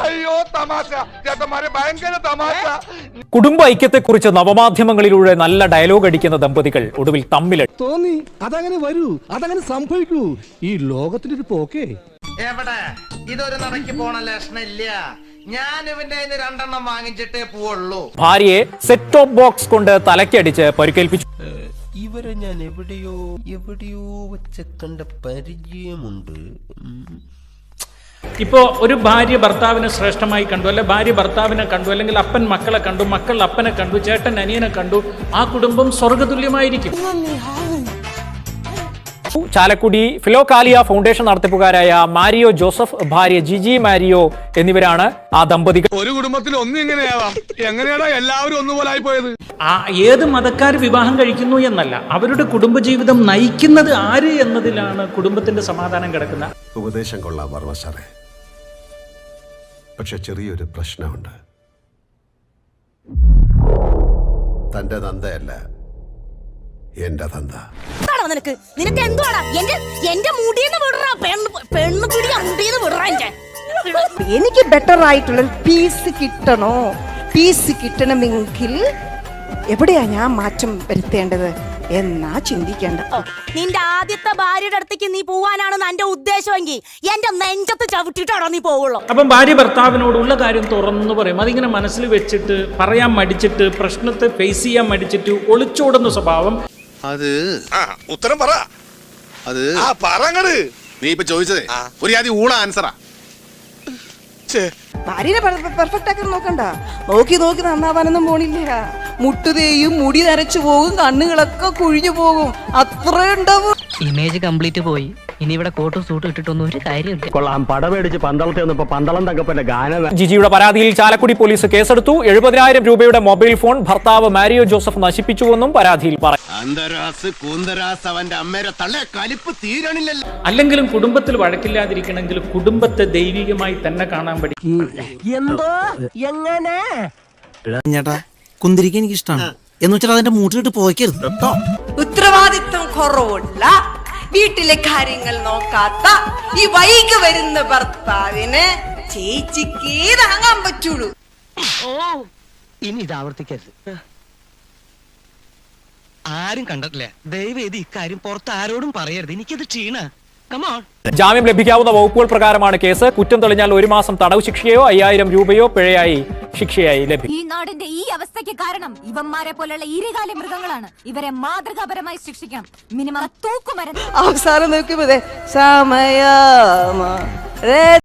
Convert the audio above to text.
അയ്യോ തമാശ ചേട്ടന്മാരെ, ഭയങ്കര തമാശ. കുടുംബ ഐക്യത്തെക്കുറിച്ച് നവമാധ്യമങ്ങളിലൂടെ നല്ല ഡയലോഗ് അടിക്കുന്ന ദമ്പതികൾ ഒടുവിൽ തമ്മിൽ തോന്നി അതങ്ങനെ വരൂ, അതങ്ങനെ സംഭവിക്കൂ. ഈ ലോകത്തിന്റെ ഒരു പോക്കേ. എവിടെ ഇതൊരു നടക്ക് പോണ ലക്ഷണില്ല. ഞാൻ ഇവന്റെ രണ്ടെണ്ണം വാങ്ങിച്ചിട്ടേ പോവുള്ളൂ. ഭാര്യയെ സെറ്റ് ടോപ്പ് ബോക്സ് കൊണ്ട് തലക്കടിച്ച് പരിക്കേൽപ്പിച്ചു. ഇവരെ ഞാൻ എവിടെയോ വെച്ച കണ്ട പരിചയമുണ്ട്. ഇപ്പോ ഒരു ഭാര്യ ഭർത്താവിനെ ശ്രേഷ്ഠമായി കണ്ടു, അല്ലെ ഭാര്യ ഭർത്താവിനെ കണ്ടു, അല്ലെങ്കിൽ അപ്പൻ മക്കളെ കണ്ടു, മക്കൾ അപ്പനെ കണ്ടു, ചേട്ടൻ അനിയനെ കണ്ടു, ആ കുടുംബം സ്വർഗതുല്യമായിരിക്കും. ചാലക്കുടി ഫിലോകാലിയ ഫൗണ്ടേഷൻ നടത്തിപ്പുകാരായ മാരിയോ ജോസഫ്, ഭാര്യ ജിജി മാരിയോ എന്നിവരാണ് ആ ദമ്പതികൾ. ഒരു കുടുംബത്തിൽ ഒന്നും ഇങ്ങനെയാവാം. എങ്ങനെയാടാ എല്ലാവരും ഒന്നുപോലായി പോയത്? ഏത് മതക്കാർ വിവാഹം കഴിക്കുന്നു എന്നല്ല, അവരുടെ കുടുംബജീവിതം നയിക്കുന്നത് ആര് എന്നതിലാണ് കുടുംബത്തിന്റെ സമാധാനം കിടക്കുന്നത്. ഉപദേശം കൊള്ളാം വർമ്മ സാറേ, പക്ഷെ ചെറിയൊരു പ്രശ്നമുണ്ട്. തന്റെ തന്തയല്ല എന്റെ തന്ത. നിനക്ക് എന്തുവാടാ? എന്റെ മുടിയെന്ന് വിടറാ, പെണ്ണ് പിടിയാ മുടിയെന്ന് വിടറാ. എനിക്ക് ബെറ്റർ ആയിട്ടുള്ള പീസ് കിട്ടണോ? പീസ് കിട്ടണമെങ്കിൽ എവിടെയാ ഞാൻ മാറ്റം വരുത്തേണ്ടത് എന്നാ ചിന്തിക്കേണ്ട. നിന്റെ ആദ്യത്തെ ഭാര്യയുടെ അടുത്തേക്ക് നീ പോവാനാണ് എന്റെ ഉദ്ദേശമെങ്കിൽ എന്റെ നെഞ്ചത്ത് ചവിട്ടിട്ടാണോ നീ പോവുള്ളൂ. അപ്പം ഭാര്യ ഭർത്താവിനോടുള്ള കാര്യം തുറന്നു പറയും. അതിങ്ങനെ മനസ്സിൽ വെച്ചിട്ട് പറയാൻ മടിച്ചിട്ട്, പ്രശ്നത്തെ ഫേസ് ചെയ്യാൻ മടിച്ചിട്ട് ഒളിച്ചോടുന്ന സ്വഭാവം. അത് ഉത്തരം പറ. അത് പറങ്ങട്. നീ ഇപ്പൊ ചോദിച്ചതേ ഒരു ആദ്യം ഊള ആൻസറാ. ഭാര്യനെ പെർഫെക്റ്റ് ആക്കാൻ നോക്കണ്ട. നോക്കി നന്നാവാനൊന്നും പോണില്ല. മുട്ടുതേയും, മുടി നരച്ചു പോകും, കണ്ണുകളൊക്കെ കുഴിഞ്ഞു പോകും. അത്രേ ഉണ്ടാവും. ഇമേജ് കംപ്ലീറ്റ് പോയി. ഇനി ഇവിടെ കോട്ടും സൂട്ടും ഇട്ടിട്ടൊന്നും ഒരു കാര്യമില്ല. കൊള്ളാം, പടമേടിച്ച് പന്തളത്തെ വന്നപ്പോ പന്തളം തങ്കപ്പന്റെ ഗാനം. ജിജിയുടെ പരാതിയിൽ ചാലക്കുടി പോലീസ് കേസെടുത്തു. 70,000 രൂപയുടെ മൊബൈൽ ഫോൺ ഭർത്താവ് മാരിയോ ജോസഫ് നശിപ്പിച്ചുവെന്നും പരാതിയിൽ പറഞ്ഞു. അവന്റെ അമ്മേരെ തള്ളെ കലിപ്പ് തീരണില്ലല്ലോ. അല്ലെങ്കിലും കുടുംബത്തിൽ വഴക്കില്ലാതിരിക്കണമെങ്കിൽ കുടുംബത്തെ ദൈവികമായി തന്നെ കാണാൻ പഠിക്കും. എന്തോ എങ്ങനെ ചേട്ടാ കുന്തിരിക്ക എനിക്ക് ഇഷ്ടമാണ് എന്ന് വെച്ചാൽ അതിന്റെ മൂട്ടിലിട്ട് പോയിക്കരുത് കേട്ടോ. ഉത്തരവാദിത്വം കുറവുള്ള, വീട്ടിലെ കാര്യങ്ങൾ നോക്കാത്ത ഈ വൈകി വരുന്ന ഭർത്താവിന് ചേച്ചിക്ക് താങ്ങാൻ പറ്റുള്ളൂ. ഇനി ഇത് ആവർത്തിക്കരുത്. ആരും കണ്ടിട്ടില്ല. ദയവേദി ഇക്കാര്യം പുറത്ത് ആരോടും പറയരുത്. എനിക്കത് ക്ഷീണ. ജാമ്യം ലഭിക്കാവുന്ന വകുപ്പുകൾ പ്രകാരമാണ് കേസ്. കുറ്റം തെളിഞ്ഞാൽ 1 മാസം തടവ് ശിക്ഷയോ 5,000 രൂപയോ പിഴയായി ശിക്ഷയായി ലഭിക്കും. ഈ നാടിന്റെ ഈ അവസ്ഥയ്ക്ക് കാരണം ഇവന്മാരെ പോലുള്ള ഈരകാല മൃഗങ്ങളാണ്. ഇവരെ മാതൃകാപരമായി ശിക്ഷിക്കണം. മിനിമം തൂക്കുമരം. അവസാനം നോക്കുമ്പോ സമയ